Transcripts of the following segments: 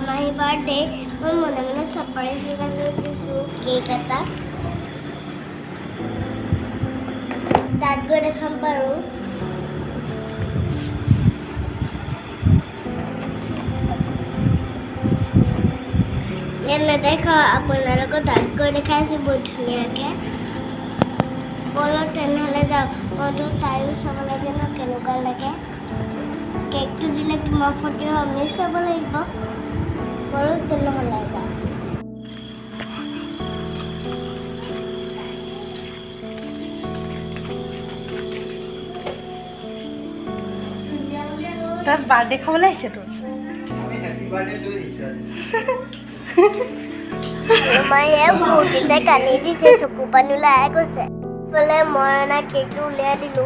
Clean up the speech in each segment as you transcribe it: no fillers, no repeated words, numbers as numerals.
my birthday, my mona surprise cake eta. That good khamparu. Yana dekho apunaloko that good dekhaisu bahut dhuniya ke. Bolo tenhale jao. Moto tayo sab lage na kenuka lage. Cake to dile kima photo ami sab lagibo. Bolo tenhale jao. তার birthday খাবলে আইছে তো আমি happy birthday to ইসা মায়ে ফুটিতে কানি দিছে চকু পানী ওলাই গৈছে ফলে মই না কেকটো উলিয়াই দিলো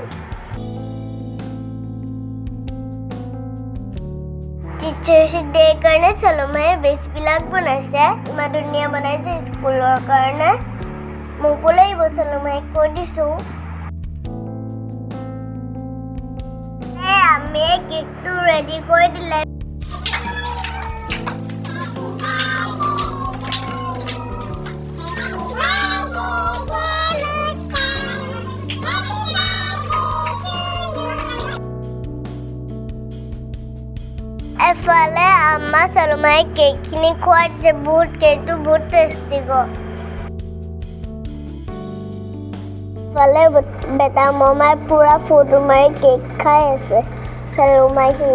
টিচাৰ্ছ ডে কাৰণে চলমায়ে বেছবিলাক বনাইছে ইমান ধুনীয়া বনাইছে স্কুলৰ কাৰণে মোক লাগিব চলমায়ে কৈ দিছো আমি কেকটো ৰেডি কৰি দিলে এফালে আম্মা চলমায়ে কেকখিনি খুৱাই দিছে কেকটো বহুত টেষ্টি গো ফালে বেটা মমাই পুৰা ফটো মাৰি কেক খাই আছে চলমায়ে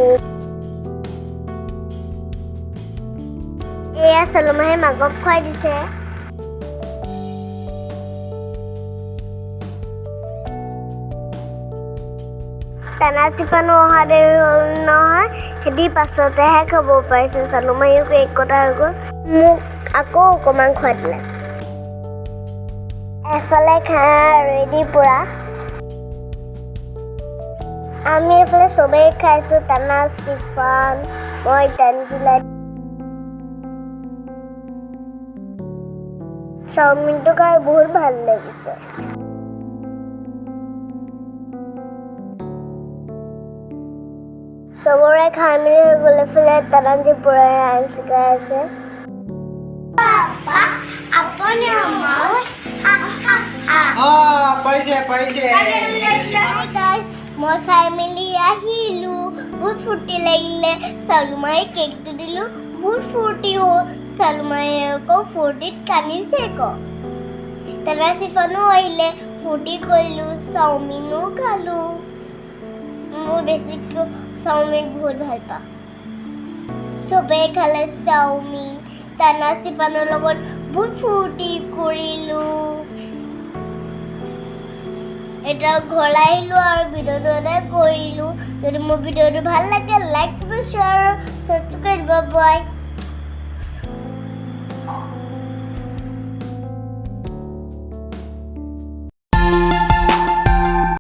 এয়া চলমায়ে মাকক খুৱাই দিছে তানাচিপানো অহা দেৰি হ'ল নহয় সেদি পাছতেহে খাব পাৰিছে চলমায়ে কেক কটা হৈ গ'ল মোক আকৌ অকণমান খুৱাই দিলে এফালে খানা ৰেডি পুৰা আমি এফালে চবেই খাইছোঁ তানা চিফান মই তানজিলা চাওমিনটো খাই বহুত ভাল লাগিছে চবৰে খাই মেলি হৈ গ'লে ফেলে তানাজি পুৰা ৰাইম শিকাই আছে আপুনি মাউস পাইছে মই খাই মেলি আহিলো বহুত ফূৰ্তি লাগিলে চলমায়ে কেকটো দিলো বহুত ফূৰ্তি হ'ল চলমায়ে আকৌ ফূৰ্তিত কান্দিছে আকৌ তানা চিফানো আহিলে ফূৰ্তি কৰিলো চাওমিনো খালো মই বেছিকৈ চাওমিন বহুত ভাল পাওঁ চবেই খালে চাওমিন তানা চিফানৰ লগত বহুত ফূৰ্তি কৰিলো এটা ঘৰ আহিলো আৰু ভিডিঅ'টো এটা কৰিলো যদি মোৰ ভিডিঅ'টো ভাল লাগে লাইক কৰিব শ্বেয়াৰ সাবস্ক্ৰাইব কৰিব বাই